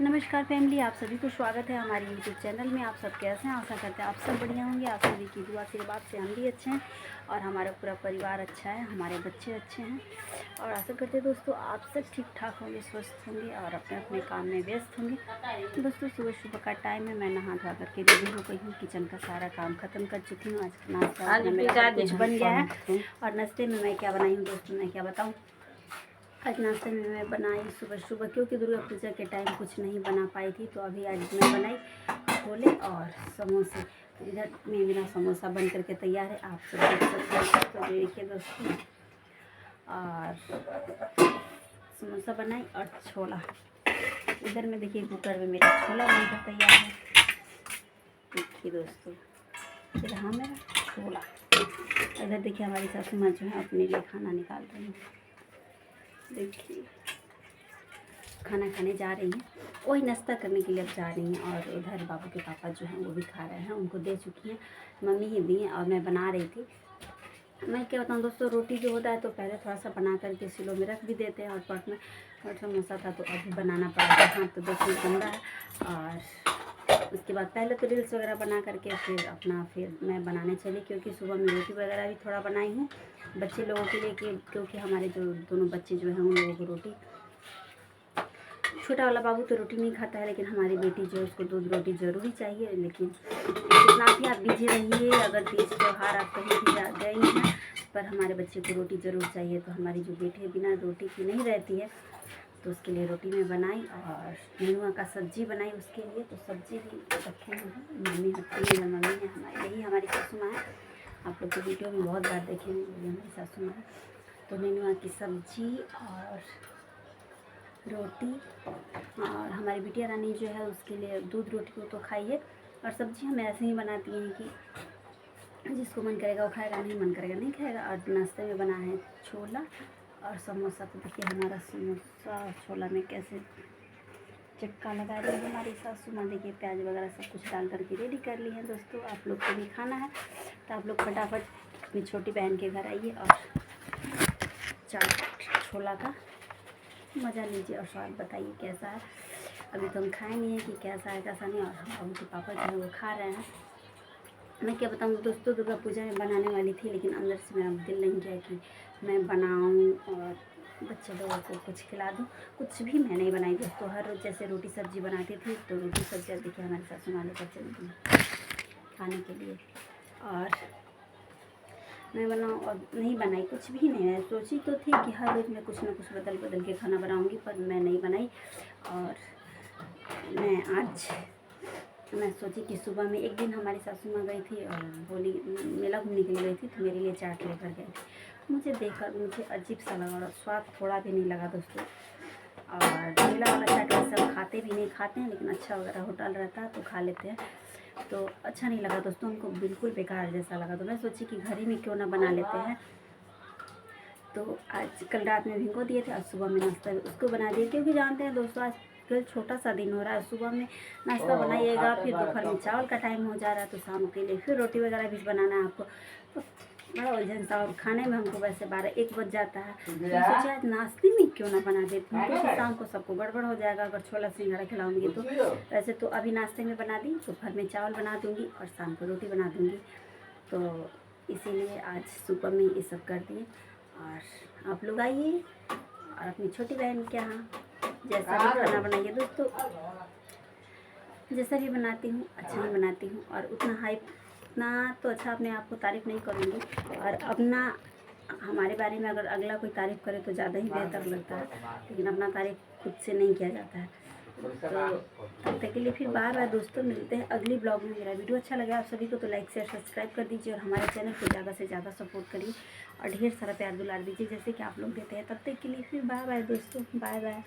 नमस्कार फैमिली, आप सभी को स्वागत है हमारे यूट्यूब चैनल में। आप सब कैसे हैं? आशा करते हैं आप सब बढ़िया होंगे। आप सभी की दुआ आशीर्वाद से हम भी अच्छे हैं और हमारा पूरा परिवार अच्छा है, हमारे बच्चे अच्छे हैं और आशा करते हैं दोस्तों आप सब ठीक ठाक होंगे, स्वस्थ होंगे और अपने अपने काम में व्यस्त होंगे। दोस्तों सुबह सुबह का टाइम है, मैं नहा धोआ करके रेडी हो गई हूँ। किचन का सारा काम ख़त्म कर चुकी हूँ। आज नाश्ता मेरा कुछ बन गया है और नाश्ते में मैं क्या बनाई हूँ दोस्तों, मैं क्या बताऊँ। आज नाश्ते में मैं बनाई सुबह सुबह, क्योंकि दुर्गा पूजा के टाइम कुछ नहीं बना पाई थी, तो अभी आज मैं बनाई छोले और समोसे। तो इधर में मेरा समोसा बन करके तैयार है, आप सब देख सकते हैं। तो देखिए दोस्तों, और समोसा बनाई और छोला। इधर में देखिए कुकर में मेरा छोला बनकर तैयार है। देखिए दोस्तों, इधर हाँ मेरा छोला। इधर देखिए हमारी सासू माँ जो है अपने लिए खाना निकाल रही हैं। देखिए खाना खाने जा रही हैं, वही नाश्ता करने के लिए अब जा रही हैं। और उधर बाबू के पापा जो हैं वो भी खा रहे हैं, उनको दे चुकी हैं, मम्मी ही दी हैं और मैं बना रही थी। मैं क्या बताऊँ दोस्तों, रोटी जो होता है तो पहले थोड़ा सा बना करके सिलो में रख भी देते हैं और पट में और समोसा था तो अभी बनाना पड़ा था। हाँ तो देखिए बन रहा है। और उसके बाद पहले तो रील्स वगैरह बना करके फिर मैं बनाने चली, क्योंकि सुबह में रोटी वगैरह भी थोड़ा बनाई हूँ बच्चे लोगों के लिए, क्योंकि हमारे जो दोनों बच्चे जो हैं उन लोगों को रोटी, छोटा वाला बाबू तो रोटी नहीं खाता है, लेकिन हमारी बेटी जो है उसको दूध रोटी ज़रूरी चाहिए। लेकिन कितना भी आप बिजी रहिए, अगर तीज त्यौहार आप कहीं भी जा गई हैं, पर हमारे बच्चे को रोटी ज़रूर चाहिए। तो हमारी जो बेटी है बिना रोटी की नहीं रहती है, तो उसके लिए रोटी में बनाई और नेनुआ का सब्जी बनाई उसके लिए। तो सब्जी भी रखे हैं मम्मी हटती है, मम्मी है हमारी, यही हमारी सासू माँ है। आप लोग तो वीडियो में बहुत बार देखेंगे, ये हमारी सासू माँ है। तो नेनुआ की सब्जी और रोटी, और हमारी बिटिया रानी जो है उसके लिए दूध रोटी को तो खाइए। और सब्जी हम ऐसे ही बनाती हैं कि जिसको मन करेगा वो खाएगा, नहीं मन करेगा नहीं खाएगा। और नाश्ते में बना है छोला और समोसा। तो देखिए हमारा समोसा और छोला में कैसे चटका लगा रही है हमारी सासू माँ। देखिए प्याज वगैरह सब कुछ डाल करके रेडी कर ली है। दोस्तों आप लोग को भी खाना है तो आप लोग फटाफट अपनी छोटी बहन के घर आइए और चाट छोला का मज़ा लीजिए और स्वाद बताइए कैसा है। अभी तो हम खाए नहीं है कि कैसा है कैसा नहीं, और बाबू के पापा जो है वो खा रहे हैं। मैं क्या बताऊँ दोस्तों, दुर्गा पूजा में बनाने वाली थी, लेकिन अंदर से मेरा दिल नहीं किया कि मैं बनाऊँ और बच्चे लोगों को कुछ खिला दूँ। कुछ भी मैं नहीं बनाई दोस्तों। हर रोज़ जैसे रोटी सब्ज़ी बनाती थी, तो रोटी सब्ज़ी देखिए हमारे सासू माँ लेकर चली गई खाने के लिए, और मैं बनाऊँ और नहीं बनाई, कुछ भी नहीं। मैं सोची तो थी कि हर रोज़ मैं कुछ ना कुछ बदल बदल के खाना बनाऊँगी, पर मैं नहीं बनाई। और मैं सोची कि सुबह में एक दिन हमारी सासू माँ गई थी और बोली मेला घूमने के लिए गई थी, तो मेरे लिए चाट लेकर गई थी। मुझे देखकर मुझे अजीब सा लगा और स्वाद थोड़ा भी नहीं लगा दोस्तों। और मेला वाला चाट वैसे हम खाते भी नहीं, खाते हैं लेकिन अच्छा वगैरह होटल रहता है तो खा लेते हैं, तो अच्छा नहीं लगा दोस्तों, उनको बिल्कुल बेकार जैसा लगा। तो मैं सोची कि घर ही में क्यों ना बना लेते हैं। तो आज कल रात में भिगो दिए थे और सुबह में नाश्ता उसको बना दिए, क्योंकि जानते हैं दोस्तों आज कल छोटा सा दिन हो रहा है। सुबह में नाश्ता बनाइएगा, फिर दोपहर में चावल का टाइम हो जा रहा है, तो शाम के लिए फिर रोटी वगैरह भी बनाना है आपको, तो बड़ा उलझन सा। और खाने में हमको वैसे 12-1 बज जाता है। तो मैं सोचा आज नाश्ते में क्यों ना बना देती हूँ, क्योंकि शाम को सबको गड़बड़ हो जाएगा अगर छोला सिंघाड़ा खिलाऊंगी तो। वैसे तो अभी नाश्ते में बना दी, दोपहर में चावल बना दूँगी और शाम को रोटी बना दूँगी। तो इसीलिए आज सुबह में ये सब कर दिए। और आप लोग आइए और अपनी छोटी बहन के यहाँ जैसा भी खाना बनाइए दोस्तों। जैसा भी बनाती हूँ अच्छा ही बनाती हूँ, और उतना तो अच्छा अपने आप को तारीफ़ नहीं करूँगी। और अपना हमारे बारे में अगर अगला कोई तारीफ़ करे तो ज़्यादा ही बेहतर लगता है, लेकिन अपना तारीफ़ खुद से नहीं किया जाता है। तो तब तक के लिए फिर बाय बाय दोस्तों, मिलते हैं अगली ब्लॉग में। मेरा वीडियो अच्छा लगा आप सभी को तो लाइक शेयर सब्सक्राइब कर दीजिए और हमारे चैनल को ज़्यादा से ज़्यादा सपोर्ट करिए और ढेर सारा प्यार दुलार दीजिए जैसे कि आप लोग देते हैं। तब तक के लिए फिर बाय बाय दोस्तों, बाय बाय।